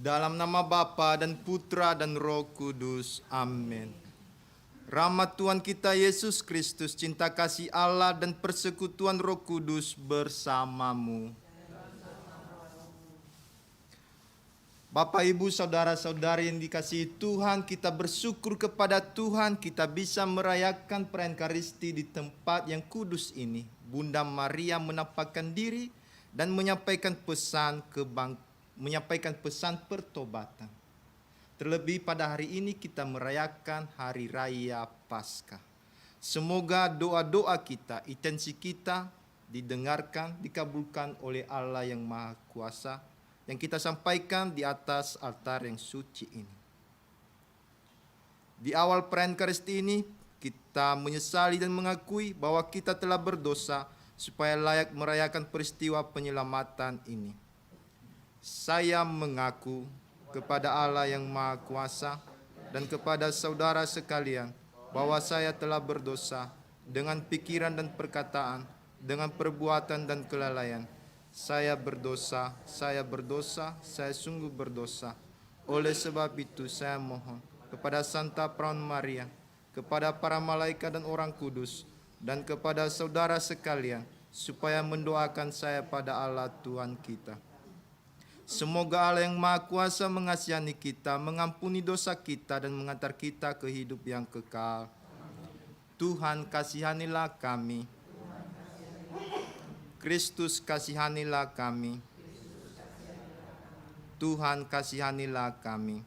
Dalam nama Bapa dan Putra dan Roh Kudus. Amin. Rahmat Tuhan kita Yesus Kristus, cinta kasih Allah dan persekutuan Roh Kudus bersamamu. Bapak, Ibu, Saudara-saudari yang dikasihi Tuhan, kita bersyukur kepada Tuhan kita bisa merayakan perayaan Ekaristi di tempat yang kudus ini. Bunda Maria menampakkan diri dan menyampaikan pesan pertobatan. Terlebih pada hari ini kita merayakan Hari Raya Paskah. Semoga doa-doa kita, intensi kita didengarkan, dikabulkan oleh Allah yang Maha Kuasa, yang kita sampaikan di atas altar yang suci ini. Di awal perayaan Ekaristi ini, kita menyesali dan mengakui bahwa kita telah berdosa supaya layak merayakan peristiwa penyelamatan ini. Saya mengaku kepada Allah yang Maha Kuasa dan kepada saudara sekalian bahwa saya telah berdosa dengan pikiran dan perkataan, dengan perbuatan dan kelalaian. Saya berdosa, saya sungguh berdosa. Oleh sebab itu saya mohon kepada Santa Perawan Maria, kepada para malaikat dan orang kudus, dan kepada saudara sekalian, supaya mendoakan saya pada Allah Tuhan kita. Semoga Allah yang Maha Kuasa mengasihani kita, mengampuni dosa kita, dan mengantar kita ke hidup yang kekal. Tuhan, kasihanilah kami. Kristus, kasihanilah kami. Tuhan, kasihanilah kami.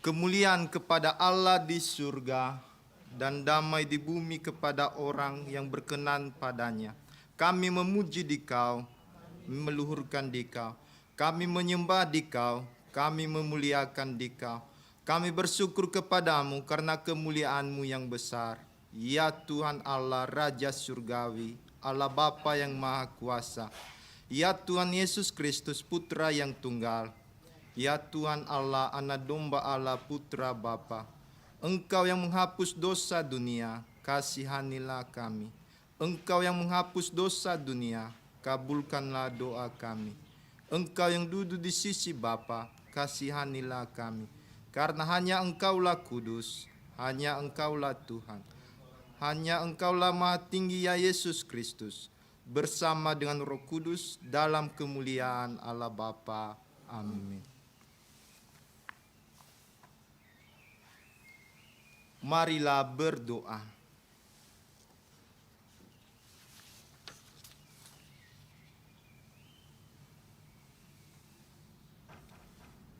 Kemuliaan kepada Allah di surga dan damai di bumi kepada orang yang berkenan padanya. Kami memuji Dikau, meluhurkan Dikau. Kami menyembah Dikau, kami memuliakan Dikau. Kami bersyukur kepadamu karena kemuliaan-Mu yang besar. Ya Tuhan Allah, Raja Surgawi, Allah Bapa yang Maha Kuasa. Ya Tuhan Yesus Kristus, Putra yang Tunggal. Ya Tuhan Allah, Anak Domba Allah, Putra Bapa. Engkau yang menghapus dosa dunia, kasihanilah kami. Engkau yang menghapus dosa dunia, kabulkanlah doa kami. Engkau yang duduk di sisi Bapa, kasihanilah kami. Karena hanya Engkaulah kudus, hanya Engkaulah Tuhan. Hanya Engkaulah Maha Tinggi ya Yesus Kristus, bersama dengan Roh Kudus dalam kemuliaan Allah Bapa. Amin. Marilah berdoa.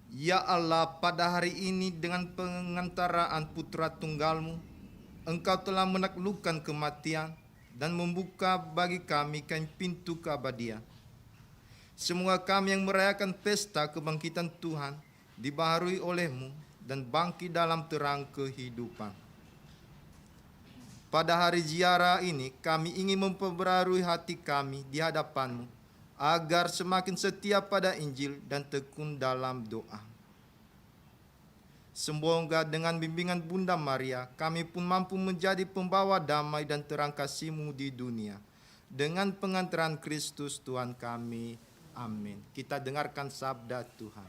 Ya Allah, pada hari ini dengan pengantaraan Putra Tunggal-Mu, Engkau telah menaklukkan kematian dan membuka bagi kami kain pintu keabadian. Semoga kami yang merayakan pesta kebangkitan Tuhan dibaharui oleh-Mu dan bangkit dalam terang kehidupan. Pada hari ziarah ini, kami ingin memperbarui hati kami di hadapan-Mu, agar semakin setia pada Injil dan tekun dalam doa. Semoga dengan bimbingan Bunda Maria, kami pun mampu menjadi pembawa damai dan terang kasih-Mu di dunia. Dengan pengantaran Kristus Tuhan kami. Amin. Kita dengarkan sabda Tuhan.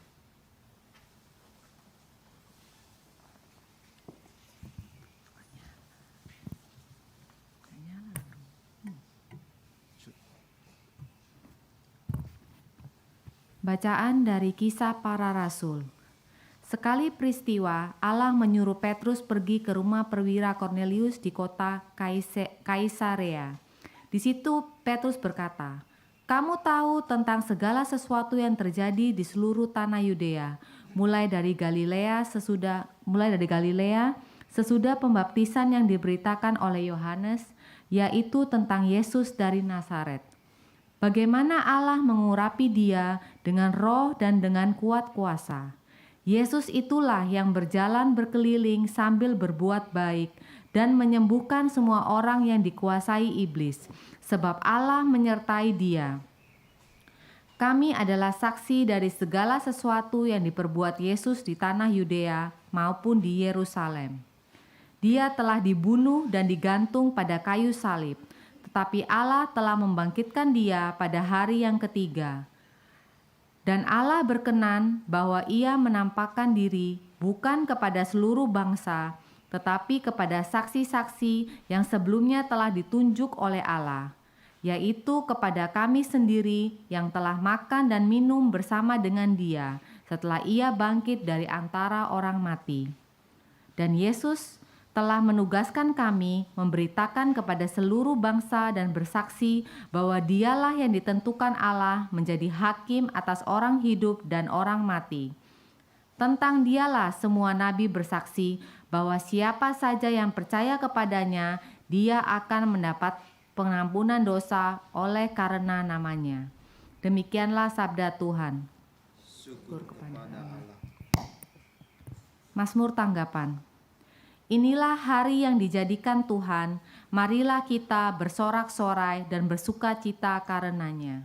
Bacaan dari Kisah Para Rasul. Sekali peristiwa, Allah menyuruh Petrus pergi ke rumah perwira Kornelius di kota Kaisarea. Di situ Petrus berkata, "Kamu tahu tentang segala sesuatu yang terjadi di seluruh tanah Yudea, mulai dari Galilea sesudah pembaptisan yang diberitakan oleh Yohanes, yaitu tentang Yesus dari Nazaret. Bagaimana Allah mengurapi dia dengan roh dan dengan kuat kuasa. Yesus itulah yang berjalan berkeliling sambil berbuat baik dan menyembuhkan semua orang yang dikuasai iblis, sebab Allah menyertai dia. Kami adalah saksi dari segala sesuatu yang diperbuat Yesus di tanah Yudea maupun di Yerusalem. Dia telah dibunuh dan digantung pada kayu salib, tetapi Allah telah membangkitkan dia pada hari yang ketiga. Dan Allah berkenan bahwa ia menampakkan diri bukan kepada seluruh bangsa, tetapi kepada saksi-saksi yang sebelumnya telah ditunjuk oleh Allah, yaitu kepada kami sendiri yang telah makan dan minum bersama dengan dia setelah ia bangkit dari antara orang mati. Dan Yesus telah menugaskan kami memberitakan kepada seluruh bangsa dan bersaksi bahwa dialah yang ditentukan Allah menjadi hakim atas orang hidup dan orang mati. Tentang dialah semua nabi bersaksi bahwa siapa saja yang percaya kepadanya, dia akan mendapat pengampunan dosa oleh karena namanya. Demikianlah sabda Tuhan. Syukur kepada Allah. Mazmur tanggapan. Inilah hari yang dijadikan Tuhan, marilah kita bersorak-sorai dan bersuka cita karenanya.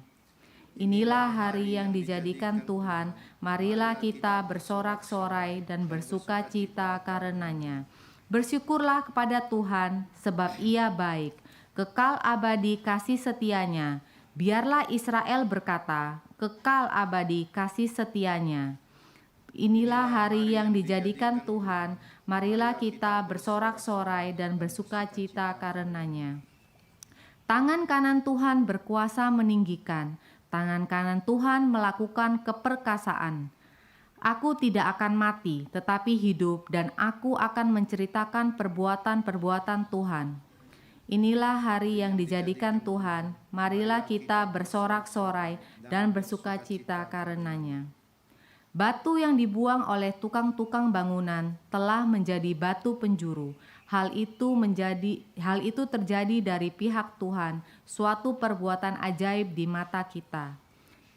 Inilah hari yang dijadikan Tuhan, marilah kita bersorak-sorai dan bersuka cita karenanya. Bersyukurlah kepada Tuhan, sebab Ia baik, kekal abadi kasih setianya. Biarlah Israel berkata, kekal abadi kasih setianya. Inilah hari yang dijadikan Tuhan, marilah kita bersorak-sorai dan bersuka cita karenanya. Tangan kanan Tuhan berkuasa meninggikan, tangan kanan Tuhan melakukan keperkasaan. Aku tidak akan mati, tetapi hidup, dan aku akan menceritakan perbuatan-perbuatan Tuhan. Inilah hari yang dijadikan Tuhan, marilah kita bersorak-sorai dan bersuka cita karenanya. Batu yang dibuang oleh tukang-tukang bangunan telah menjadi batu penjuru. Hal itu terjadi dari pihak Tuhan, suatu perbuatan ajaib di mata kita.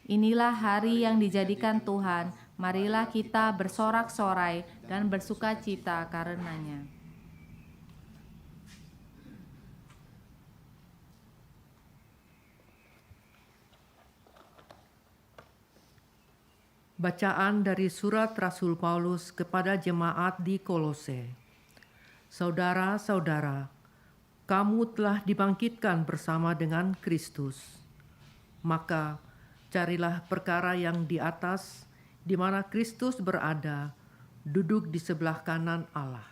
Inilah hari yang dijadikan Tuhan, marilah kita bersorak-sorai dan bersuka cita karenanya. Bacaan dari surat Rasul Paulus kepada jemaat di Kolose. Saudara-saudara, kamu telah dibangkitkan bersama dengan Kristus. Maka carilah perkara yang di atas, di mana Kristus berada, duduk di sebelah kanan Allah.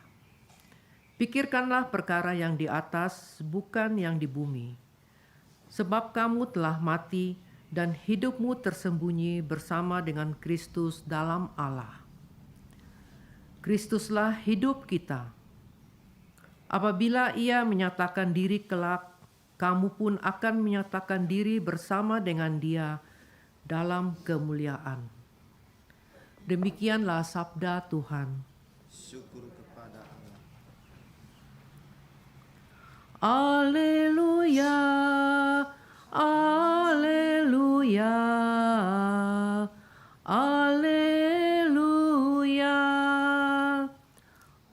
Pikirkanlah perkara yang di atas, bukan yang di bumi. Sebab kamu telah mati, dan hidupmu tersembunyi bersama dengan Kristus dalam Allah. Kristuslah hidup kita. Apabila Ia menyatakan diri kelak, kamu pun akan menyatakan diri bersama dengan Dia dalam kemuliaan. Demikianlah sabda Tuhan. Syukur kepada Allah. Alleluia, Alleluia, Alleluia,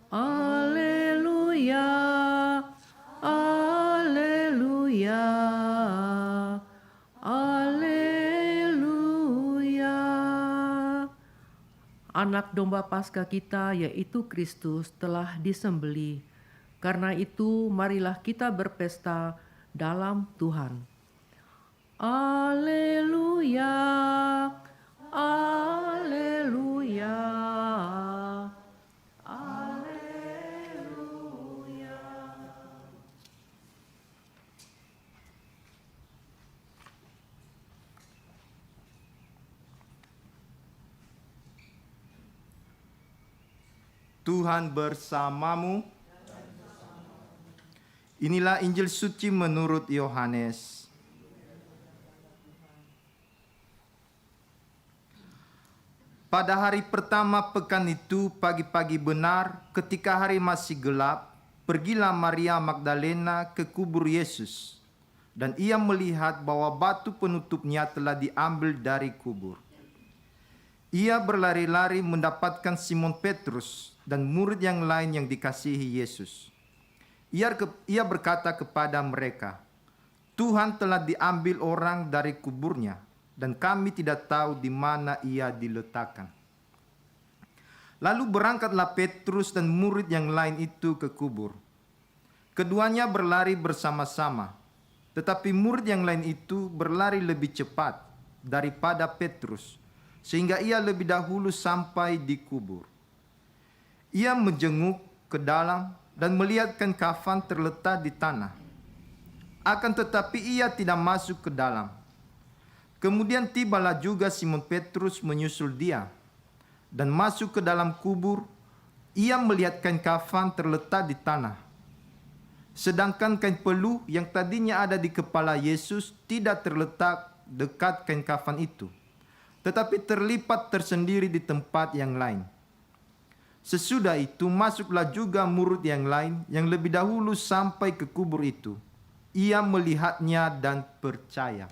Alleluia, Alleluia, Alleluia, Anak domba Paskah kita, yaitu Kristus, telah disembelih. Karena itu, marilah kita berpesta dalam Tuhan. Haleluya, haleluya, haleluya. Tuhan bersamamu. Inilah Injil suci menurut Yohanes. Pada hari pertama pekan itu, pagi-pagi benar, ketika hari masih gelap, pergilah Maria Magdalena ke kubur Yesus. Dan ia melihat bahwa batu penutupnya telah diambil dari kubur. Ia berlari-lari mendapatkan Simon Petrus dan murid yang lain yang dikasihi Yesus. Ia berkata kepada mereka, "Tuhan telah diambil orang dari kuburnya, dan kami tidak tahu di mana ia diletakkan." Lalu berangkatlah Petrus dan murid yang lain itu ke kubur. Keduanya berlari bersama-sama, tetapi murid yang lain itu berlari lebih cepat daripada Petrus, sehingga ia lebih dahulu sampai di kubur. Ia menjenguk ke dalam dan melihat kain kafan terletak di tanah. Akan tetapi ia tidak masuk ke dalam. Kemudian tibalah juga Simon Petrus menyusul dia, dan masuk ke dalam kubur. Ia melihat kain kafan terletak di tanah, sedangkan kain peluh yang tadinya ada di kepala Yesus tidak terletak dekat kain kafan itu, tetapi terlipat tersendiri di tempat yang lain. Sesudah itu masuklah juga murid yang lain yang lebih dahulu sampai ke kubur itu. Ia melihatnya dan percaya.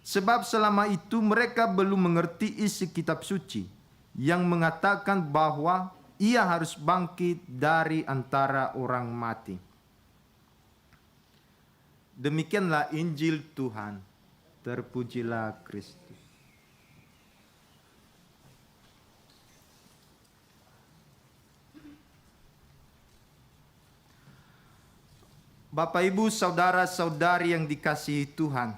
Sebab selama itu mereka belum mengerti isi kitab suci yang mengatakan bahwa ia harus bangkit dari antara orang mati. Demikianlah Injil Tuhan. Terpujilah Kristus. Bapak, Ibu, saudara-saudari yang dikasihi Tuhan,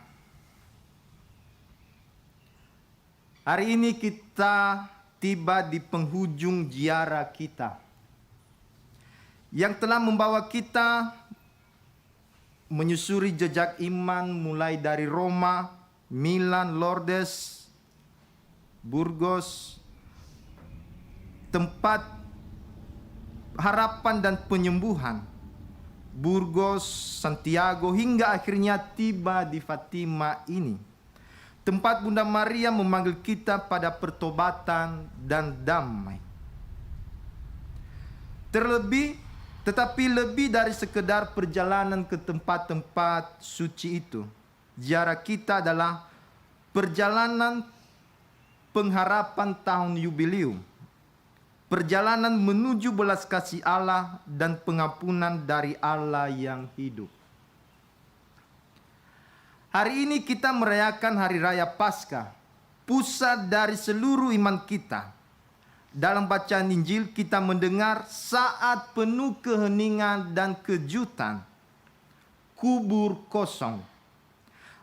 hari ini kita tiba di penghujung ziarah kita yang telah membawa kita menyusuri jejak iman mulai dari Roma, Milan, Lourdes, Burgos, tempat harapan dan penyembuhan, Burgos, Santiago, hingga akhirnya tiba di Fatima ini. Tempat Bunda Maria memanggil kita pada pertobatan dan damai. Tetapi lebih dari sekedar perjalanan ke tempat-tempat suci itu, ziarah kita adalah perjalanan pengharapan tahun yubileum. Perjalanan menuju belas kasih Allah dan pengampunan dari Allah yang hidup. Hari ini kita merayakan Hari Raya Paskah, pusat dari seluruh iman kita. Dalam bacaan Injil kita mendengar saat penuh keheningan dan kejutan, kubur kosong.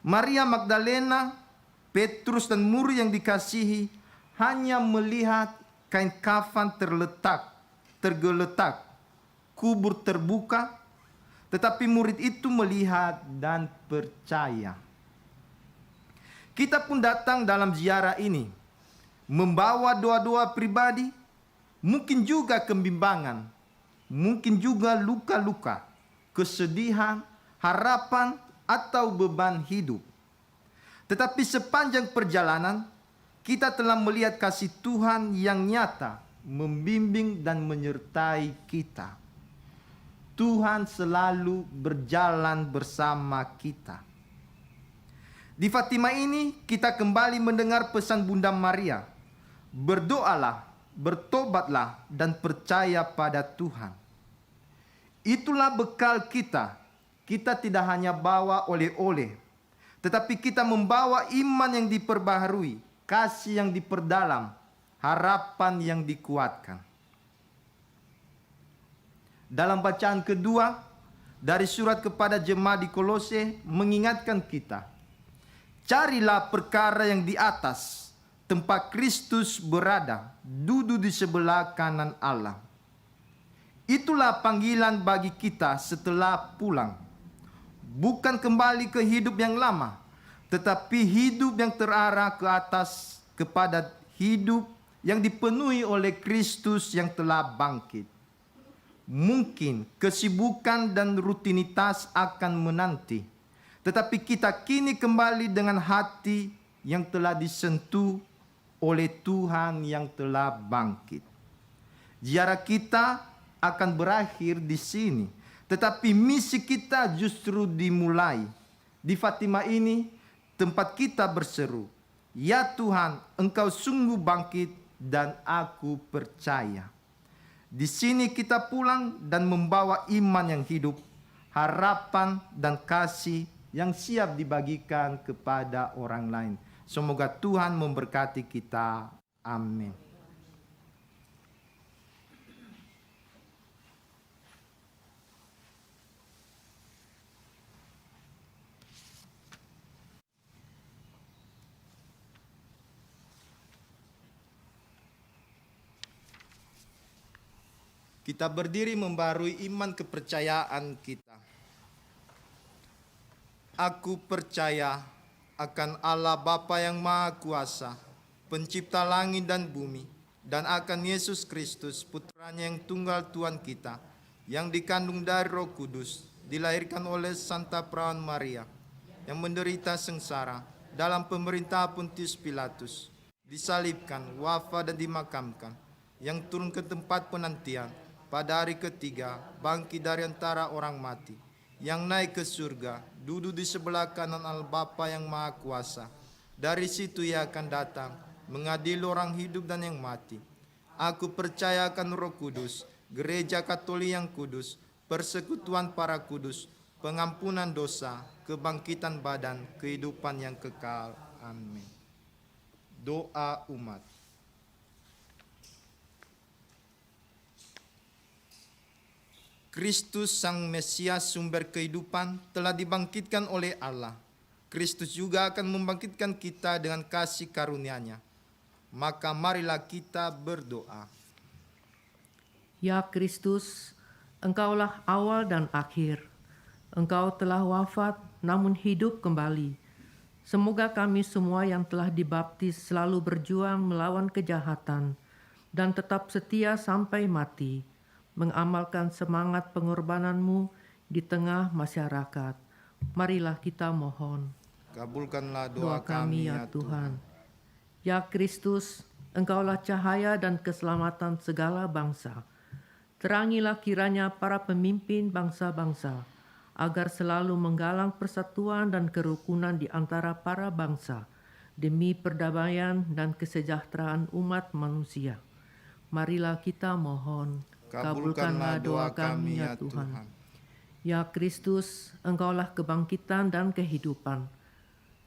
Maria Magdalena, Petrus dan murid yang dikasihi hanya melihat kain kafan tergeletak, kubur terbuka, tetapi murid itu melihat dan percaya. Kita pun datang dalam ziarah ini, membawa doa-doa pribadi, mungkin juga kebimbangan, mungkin juga luka-luka, kesedihan, harapan, atau beban hidup. Tetapi sepanjang perjalanan, kita telah melihat kasih Tuhan yang nyata, membimbing dan menyertai kita. Tuhan selalu berjalan bersama kita. Di Fatima ini kita kembali mendengar pesan Bunda Maria. Berdoalah, bertobatlah, dan percaya pada Tuhan. Itulah bekal kita. Kita tidak hanya bawa oleh-oleh, tetapi kita membawa iman yang diperbaharui, kasih yang diperdalam, harapan yang dikuatkan. Dalam bacaan kedua dari surat kepada jemaat di Kolose mengingatkan kita, carilah perkara yang di atas, tempat Kristus berada, duduk di sebelah kanan Allah. Itulah panggilan bagi kita setelah pulang. Bukan kembali ke hidup yang lama, tetapi hidup yang terarah ke atas kepada hidup yang dipenuhi oleh Kristus yang telah bangkit. Mungkin kesibukan dan rutinitas akan menanti, tetapi kita kini kembali dengan hati yang telah disentuh oleh Tuhan yang telah bangkit. Ziarah kita akan berakhir di sini, tetapi misi kita justru dimulai. Di Fatima ini, tempat kita berseru, "Ya Tuhan, Engkau sungguh bangkit dan aku percaya." Di sini kita pulang dan membawa iman yang hidup, harapan dan kasih yang siap dibagikan kepada orang lain. Semoga Tuhan memberkati kita. Amin. Kita berdiri membarui iman kepercayaan kita. Aku percaya akan Allah Bapa yang Maha Kuasa, pencipta langit dan bumi, dan akan Yesus Kristus, putranya yang tunggal Tuhan kita, yang dikandung dari Roh Kudus, dilahirkan oleh Santa Perawan Maria, yang menderita sengsara dalam pemerintah Pontius Pilatus, disalibkan, wafat dan dimakamkan, yang turun ke tempat penantian, pada hari ketiga bangkit dari antara orang mati, yang naik ke surga, duduk di sebelah kanan Allah Bapa yang Maha Kuasa. Dari situ Ia akan datang mengadili orang hidup dan yang mati. Aku percaya akan Roh Kudus, Gereja Katolik yang kudus, persekutuan para kudus, pengampunan dosa, kebangkitan badan, kehidupan yang kekal. Amin. Doa umat. Kristus Sang Mesias sumber kehidupan telah dibangkitkan oleh Allah. Kristus juga akan membangkitkan kita dengan kasih karunia-Nya. Maka marilah kita berdoa. Ya Kristus, Engkaulah awal dan akhir. Engkau telah wafat namun hidup kembali. Semoga kami semua yang telah dibaptis selalu berjuang melawan kejahatan dan tetap setia sampai mati, mengamalkan semangat pengorbanan-Mu di tengah masyarakat. Marilah kita mohon. Kabulkanlah Doa kami ya Tuhan. Ya Kristus, Engkaulah cahaya dan keselamatan segala bangsa. Terangilah kiranya para pemimpin bangsa-bangsa, agar selalu menggalang persatuan dan kerukunan di antara para bangsa, demi perdamaian dan kesejahteraan umat manusia. Marilah kita mohon. Kabulkanlah doa kami ya Tuhan. Ya Kristus, Engkaulah kebangkitan dan kehidupan.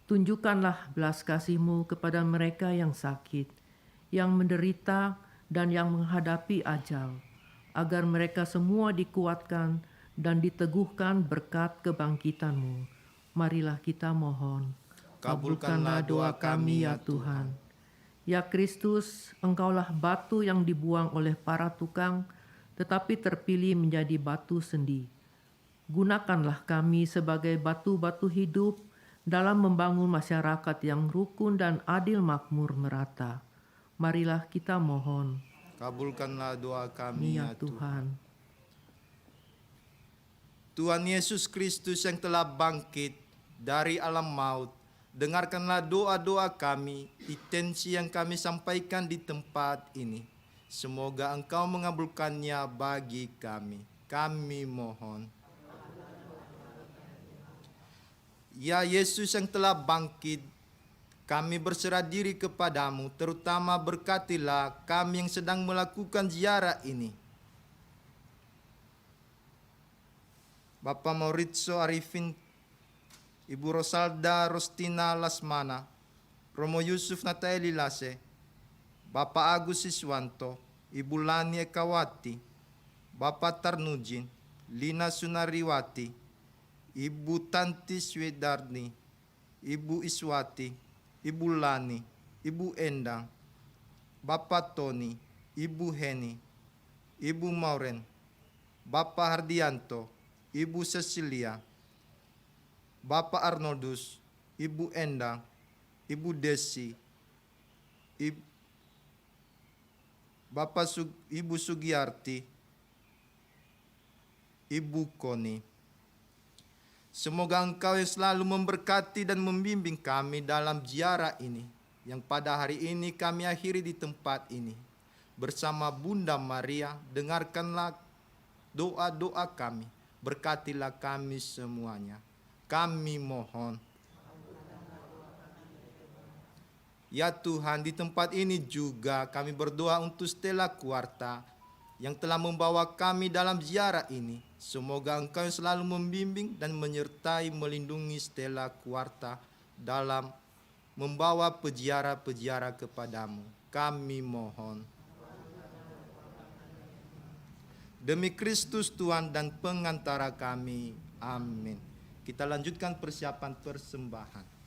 Tunjukkanlah belas kasih-Mu kepada mereka yang sakit, yang menderita, dan yang menghadapi ajal, agar mereka semua dikuatkan dan diteguhkan berkat kebangkitan-Mu. Marilah kita mohon. Kabulkanlah doa kami ya Tuhan. Ya Kristus, Engkaulah batu yang dibuang oleh para tukang, tetapi terpilih menjadi batu sendi. Gunakanlah kami sebagai batu-batu hidup dalam membangun masyarakat yang rukun dan adil makmur merata. Marilah kita mohon. Kabulkanlah doa kami Ya Tuhan. Tuhan Yesus Kristus yang telah bangkit dari alam maut, dengarkanlah doa-doa kami, intensi yang kami sampaikan di tempat ini. Semoga Engkau mengabulkannya bagi kami. Kami mohon. Ya Yesus yang telah bangkit, kami berserah diri kepadamu, terutama berkatilah kami yang sedang melakukan ziarah ini. Bapak Maurizio Arifin, Ibu Rosalda Rostina Lasmana, Romo Yusuf Nataeli Lase, Bapak Agus Siswanto, Ibu Lani Ekawati, Bapak Tarnujin, Lina Sunariwati, Ibu Tanti Swedarni, Ibu Iswati, Ibu Lani, Ibu Endang, Bapak Tony, Ibu Heni, Ibu Mauren, Bapak Hardianto, Ibu Cecilia, Bapak Arnoldus, Ibu Endang, Ibu Desi, Ibu Sugiyarti, Ibu Koni. Semoga Engkau yang selalu memberkati dan membimbing kami dalam ziarah ini, yang pada hari ini kami akhiri di tempat ini. Bersama Bunda Maria, dengarkanlah doa-doa kami, berkatilah kami semuanya. Kami mohon. Ya Tuhan, di tempat ini juga kami berdoa untuk Stella Kuarta yang telah membawa kami dalam ziarah ini. Semoga Engkau yang selalu membimbing dan menyertai melindungi Stella Kuarta dalam membawa peziarah-peziarah kepadamu. Kami mohon. Demi Kristus Tuhan dan pengantara kami. Amin. Kita lanjutkan persiapan persembahan.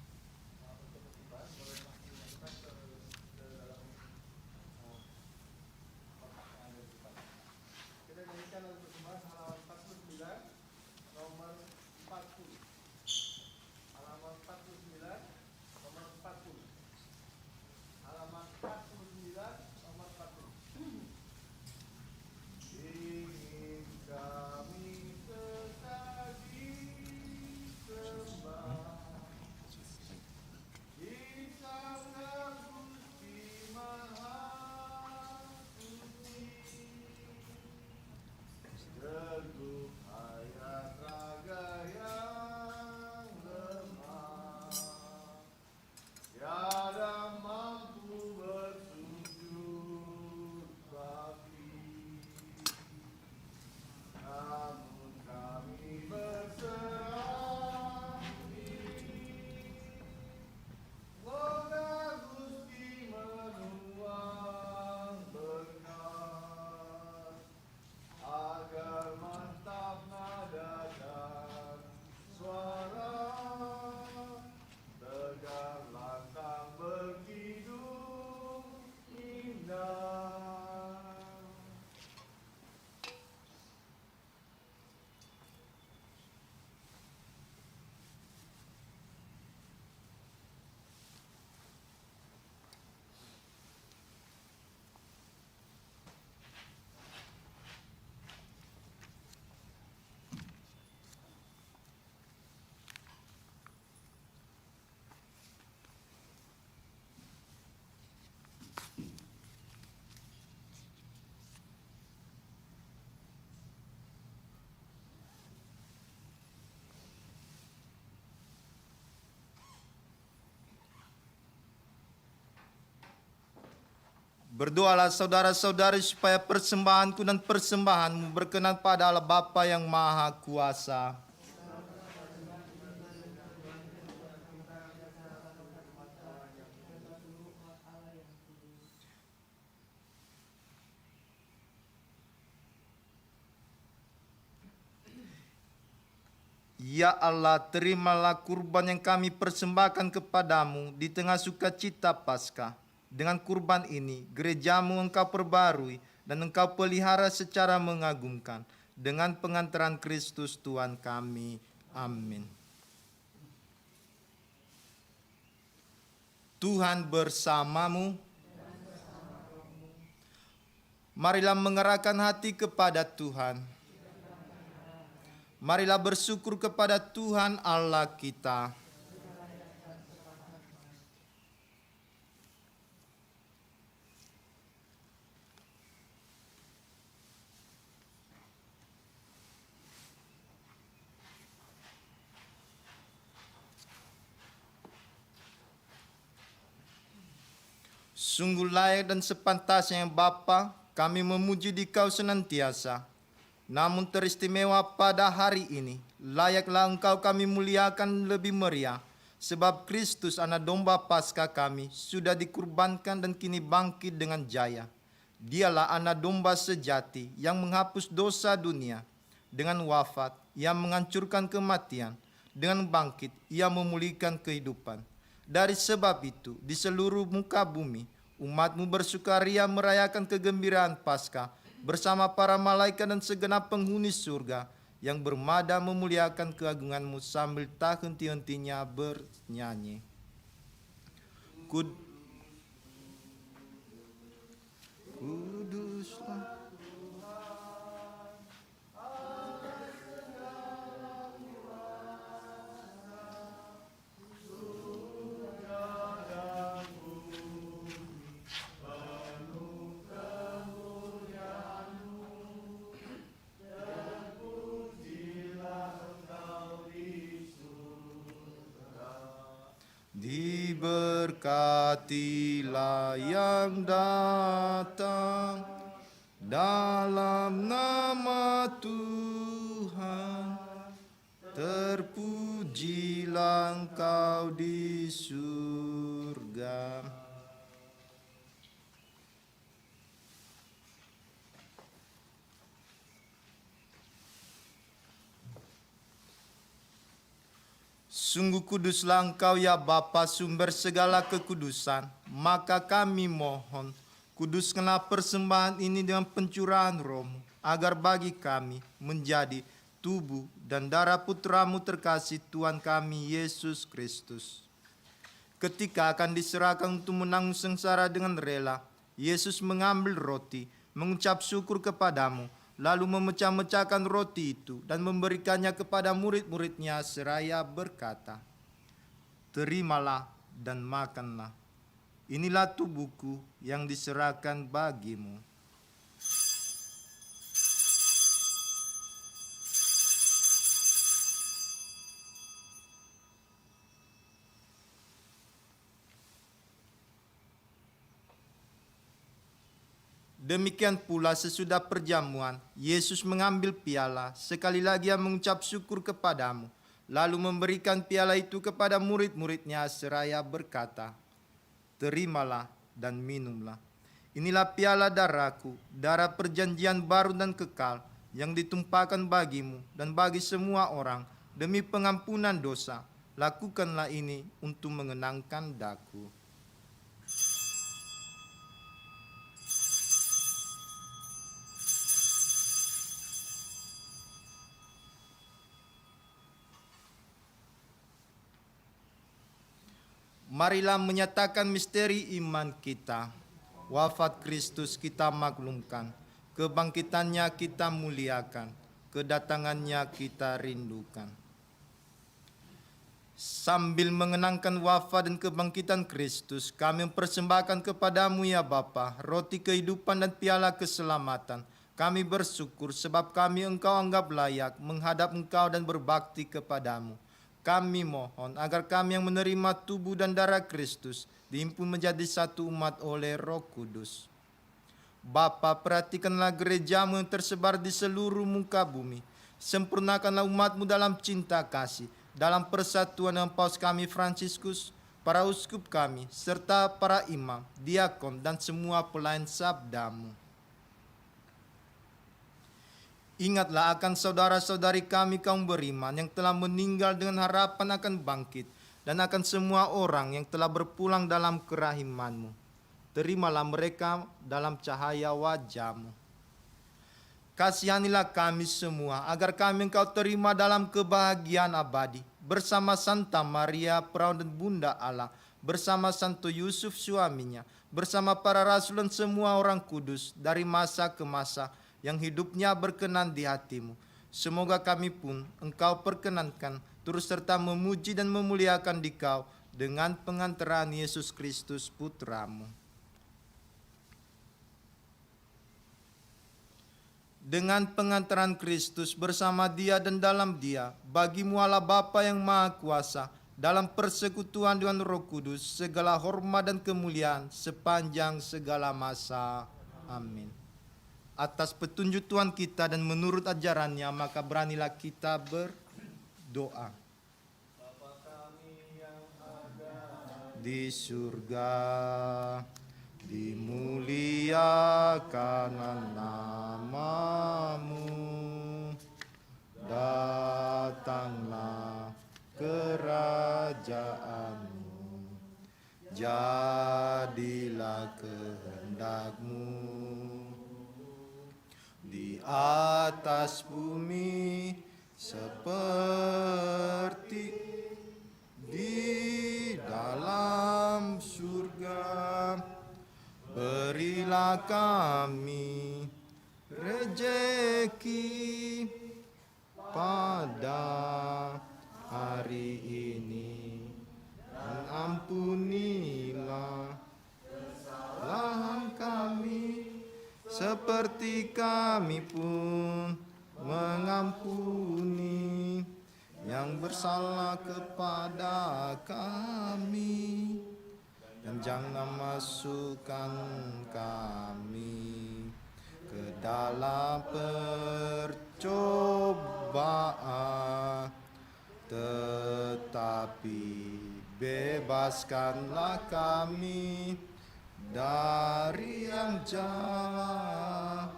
Berdoalah saudara-saudari supaya persembahanku dan persembahanmu berkenan pada Allah Bapa yang Maha Kuasa. Ya Allah, terimalah kurban yang kami persembahkan kepadamu di tengah sukacita Paskah. Dengan kurban ini, gerejamu Engkau perbarui dan Engkau pelihara secara mengagumkan. Dengan pengantaran Kristus Tuhan kami. Amin. Tuhan bersamamu. Marilah mengerahkan hati kepada Tuhan. Marilah bersyukur kepada Tuhan Allah kita. Sungguh layak dan sepantasnya Bapa, kami memuji Dikau senantiasa. Namun teristimewa pada hari ini, layaklah Engkau kami muliakan lebih meriah, Sebab Kristus anak domba Paskah kami sudah dikurbankan dan kini bangkit dengan jaya. Dialah anak domba sejati yang menghapus dosa dunia. Dengan wafat, ia menghancurkan kematian. Dengan bangkit, ia memulihkan kehidupan. Dari sebab itu, di seluruh muka bumi, umatmu bersukaria merayakan kegembiraan Paskah bersama para malaikat dan segenap penghuni surga yang bermada memuliakan keagunganmu sambil tak henti-hentinya bernyanyi. Kuduslah. Diberkatilah yang datang dalam nama Tuhan. Terpujilah Engkau di surga. Sungguh kuduslah Engkau ya Bapa, sumber segala kekudusan. Maka kami mohon, kuduskanlah persembahan ini dengan pencurahan Roh-Mu, agar bagi kami menjadi tubuh dan darah Putra-Mu terkasih Tuhan kami Yesus Kristus. Ketika akan diserahkan untuk menanggung sengsara dengan rela, Yesus mengambil roti, mengucap syukur kepadamu, lalu memecah-mecahkan roti itu dan memberikannya kepada murid-muridnya seraya berkata, "Terimalah dan makanlah. Inilah tubuhku yang diserahkan bagimu." Demikian pula sesudah perjamuan, Yesus mengambil piala, sekali lagi ia mengucap syukur kepadamu, lalu memberikan piala itu kepada murid-muridnya seraya berkata, "Terimalah dan minumlah. Inilah piala darahku, darah perjanjian baru dan kekal, yang ditumpahkan bagimu dan bagi semua orang demi pengampunan dosa. Lakukanlah ini untuk mengenangkan daku." Marilah menyatakan misteri iman kita. Wafat Kristus kita maklumkan, kebangkitannya kita muliakan, kedatangannya kita rindukan. Sambil mengenangkan wafat dan kebangkitan Kristus, kami mempersembahkan kepadamu ya Bapa, roti kehidupan dan piala keselamatan. Kami bersyukur sebab kami Engkau anggap layak menghadap Engkau dan berbakti kepadamu. Kami mohon agar kami yang menerima tubuh dan darah Kristus dihimpun menjadi satu umat oleh Roh Kudus. Bapa, perhatikanlah gerejamu yang tersebar di seluruh muka bumi. Sempurnakanlah umatmu dalam cinta kasih, dalam persatuan dengan Paus kami Fransiskus, para uskup kami, serta para imam, diakon, dan semua pelayan sabdamu. Ingatlah akan saudara-saudari kami kaum beriman yang telah meninggal dengan harapan akan bangkit, dan akan semua orang yang telah berpulang dalam kerahiman-Mu. Terimalah mereka dalam cahaya wajah-Mu. Kasihanilah kami semua, agar kami Engkau terima dalam kebahagiaan abadi, bersama Santa Maria, Perawan dan Bunda Allah, bersama Santo Yusuf suaminya, bersama para rasul dan semua orang kudus, dari masa ke masa, yang hidupnya berkenan di hati-Mu. Semoga kami pun Engkau perkenankan terus serta memuji dan memuliakan Dikau dengan pengantaran Yesus Kristus Putra-Mu. Dengan pengantaran Kristus bersama Dia dan dalam Dia, bagi-Mu Allah Bapa yang Maha Kuasa, dalam persekutuan dengan Roh Kudus, segala hormat dan kemuliaan sepanjang segala masa. Amin. Atas petunjuk Tuhan kita dan menurut ajarannya, maka beranilah kita berdoa. Bapa kami yang di surga, dimuliakanlah namamu, datanglah kerajaanmu, jadilah kehendakmu di atas bumi seperti di dalam surga. Berilah kami rejeki pada hari ini, dan ampunilah kesalahan kami seperti kami pun mengampuni yang bersalah kepada kami, dan jangan masukkan kami ke dalam percobaan, tetapi bebaskanlah kami dari yang jahat.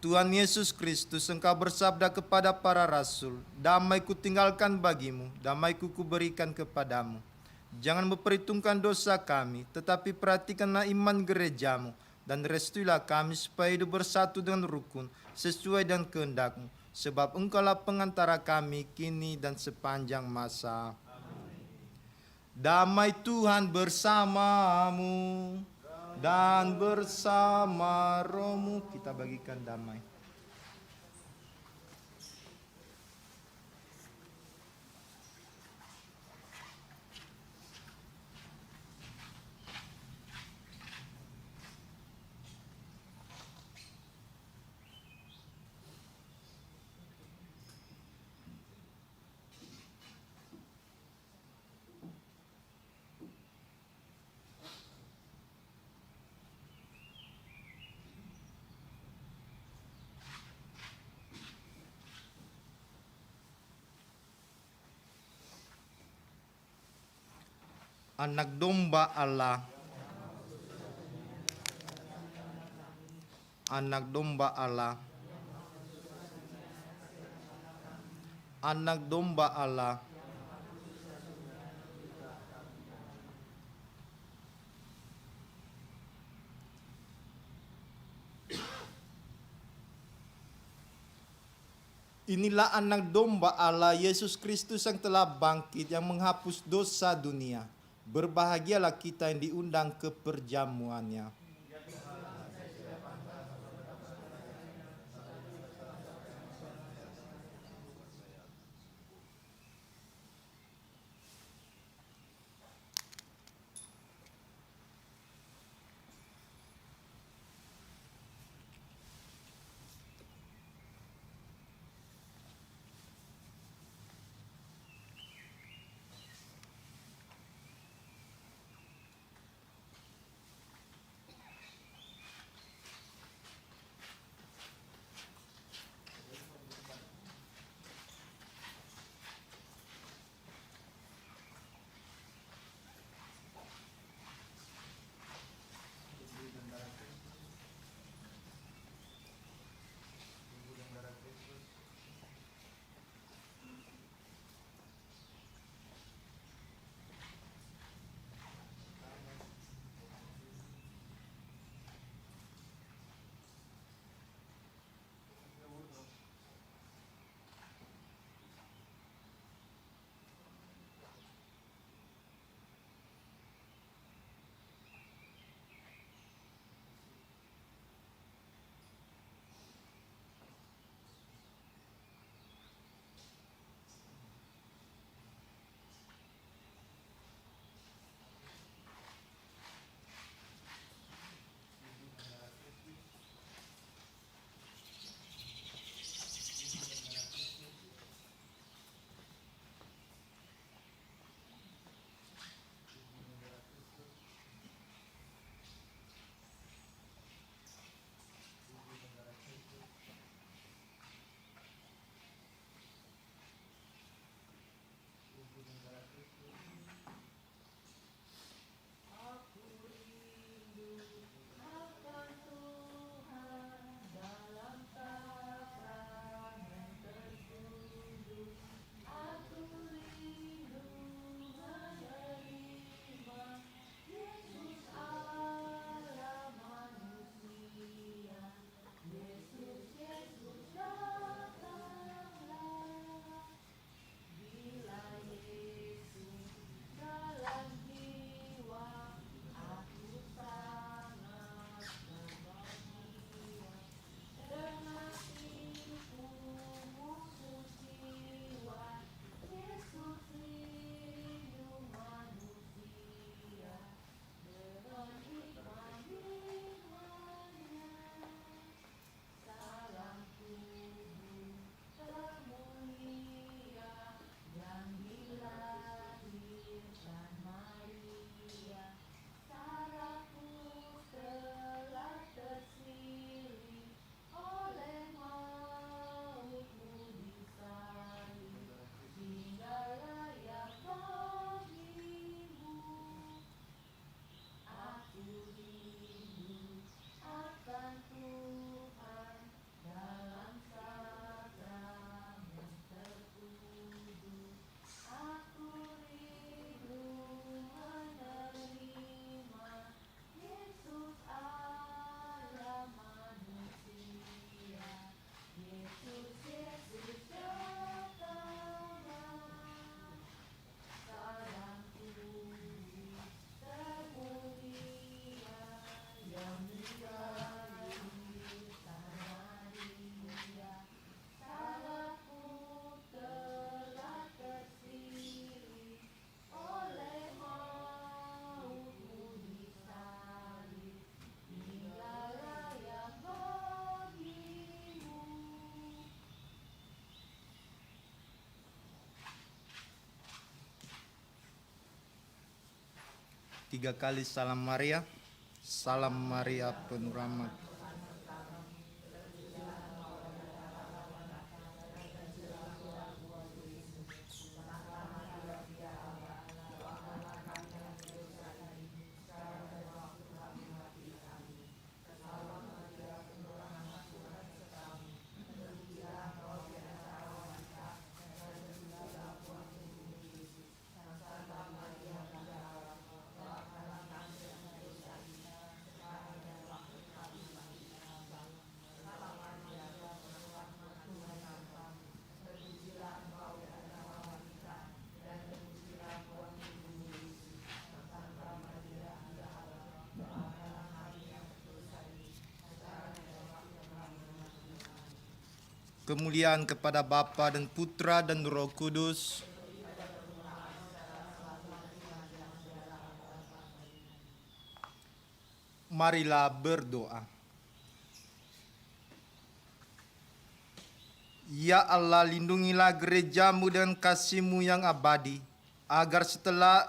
Tuhan Yesus Kristus, Engkau bersabda kepada para rasul, damai kutinggalkan bagimu, damai-Ku kuberikan kepadamu. Jangan memperhitungkan dosa kami, tetapi perhatikanlah iman gerejamu, dan restuilah kami supaya hidup bersatu dengan rukun, sesuai dengan kehendak-Mu. Sebab Engkaulah pengantara kami kini dan sepanjang masa. Damai Tuhan bersamamu dan bersama rohmu. Kita bagikan damai. Anak domba Allah, anak domba Allah, anak domba Allah. Inilah anak domba Allah, Yesus Kristus yang telah bangkit, yang menghapus dosa dunia. Berbahagialah kita yang diundang ke perjamuannya. 3 kali salam Maria. Salam Maria penuh rahmat. Kemuliaan kepada Bapa dan Putra dan Roh Kudus. Marilah berdoa. Ya Allah, lindungilah gerejamu dengan kasih-Mu yang abadi, agar setelah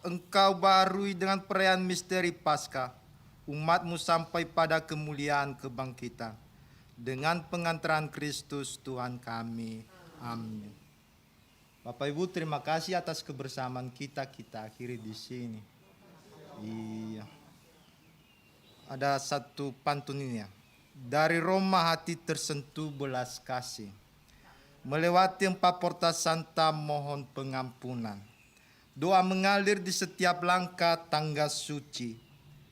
Engkau baharui dengan perayaan misteri Paskah, umat-Mu sampai pada kemuliaan kebangkitan. Dengan pengantaran Kristus Tuhan kami. Amin. Bapak Ibu, terima kasih atas kebersamaan kita akhiri di sini. Iya. Ada satu pantunnya. Dari Roma hati tersentuh belas kasih. Melewati 4 porta santa mohon pengampunan. Doa mengalir di setiap langkah tangga suci.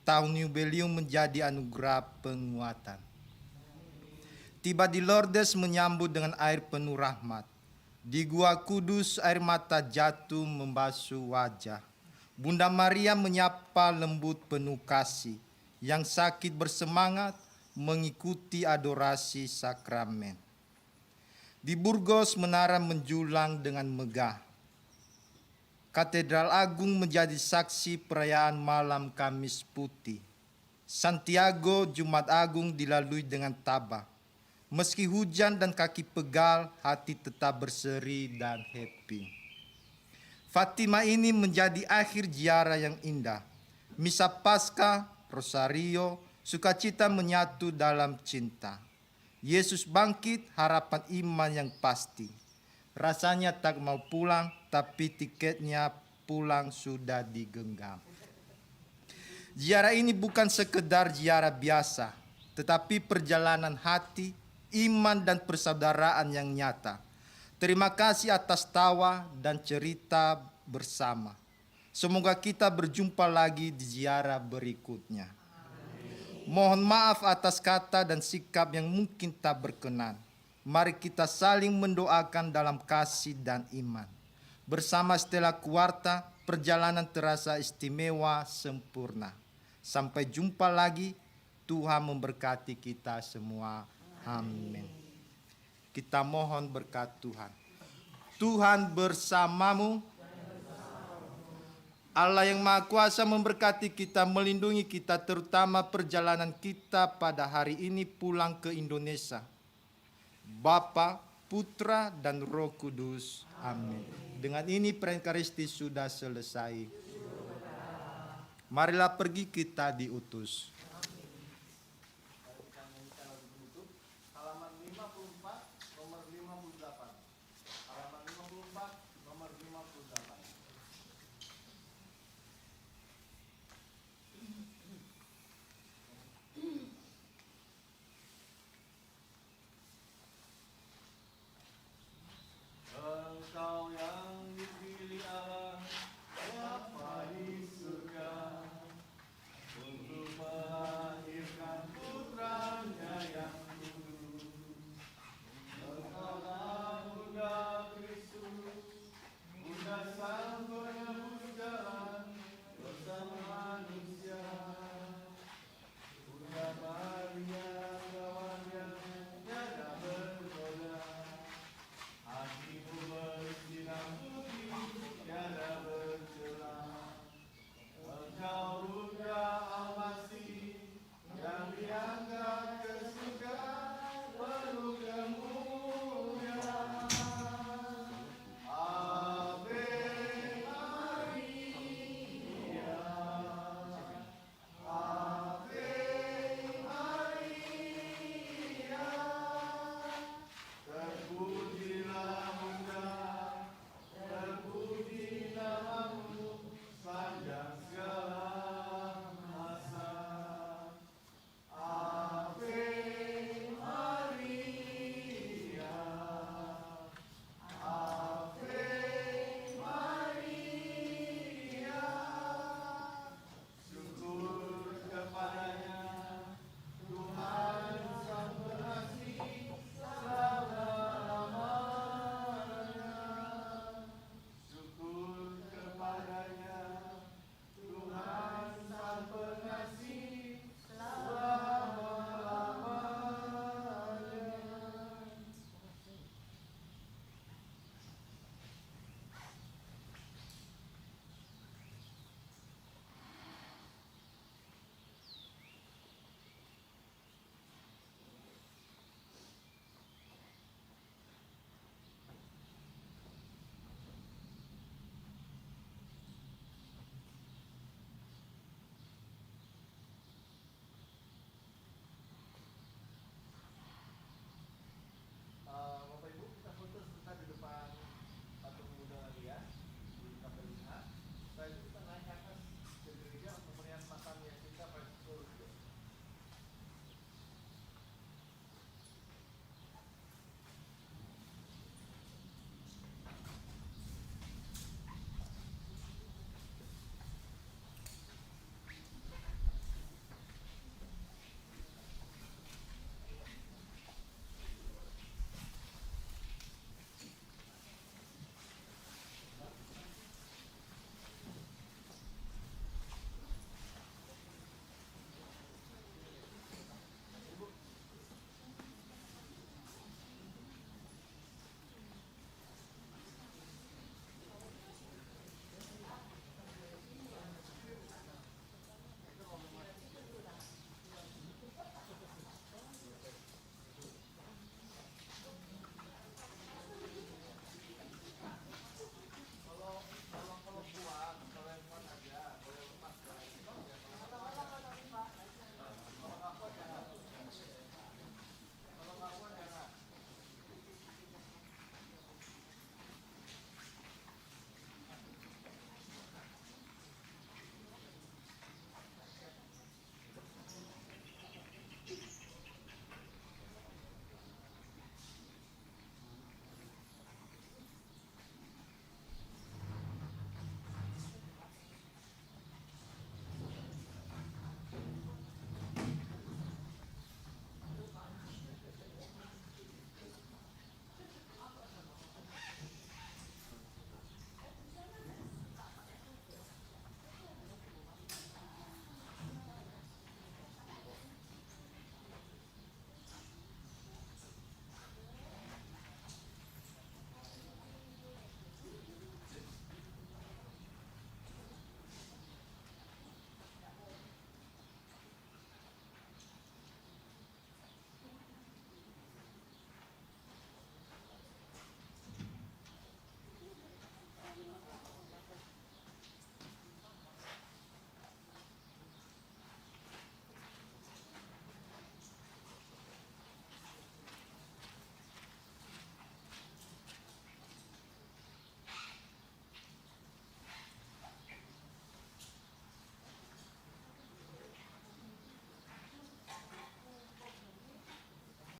Tahun Yubelium menjadi anugerah penguatan. Tiba di Lourdes menyambut dengan air penuh rahmat. Di Gua Kudus air mata jatuh membasuh wajah. Bunda Maria menyapa lembut penuh kasih. Yang sakit bersemangat mengikuti adorasi sakramen. Di Burgos menara menjulang dengan megah. Katedral Agung menjadi saksi perayaan malam Kamis Putih. Santiago Jumat Agung dilalui dengan tabah. Meski hujan dan kaki pegal, hati tetap berseri dan happy. Fatima ini menjadi akhir ziarah yang indah. Misa Paskah, Rosario, sukacita menyatu dalam cinta. Yesus bangkit, harapan iman yang pasti. Rasanya tak mau pulang, tapi tiketnya pulang sudah digenggam. Ziarah ini bukan sekedar ziarah biasa, tetapi perjalanan hati, iman dan persaudaraan yang nyata. Terima kasih atas tawa dan cerita bersama. Semoga kita berjumpa lagi di ziarah berikutnya. Mohon maaf atas kata dan sikap yang mungkin tak berkenan. Mari kita saling mendoakan dalam kasih dan iman. Bersama Stella Kuarta, perjalanan terasa istimewa sempurna. Sampai jumpa lagi, Tuhan memberkati kita semua. Amin. Kita mohon berkat Tuhan. Tuhan bersamamu. Allah yang Maha Kuasa memberkati kita, melindungi kita, terutama perjalanan kita pada hari ini pulang ke Indonesia. Bapa, Putra, dan Roh Kudus. Amin. Dengan ini perayaan Ekaristi sudah selesai. Marilah pergi kita diutus.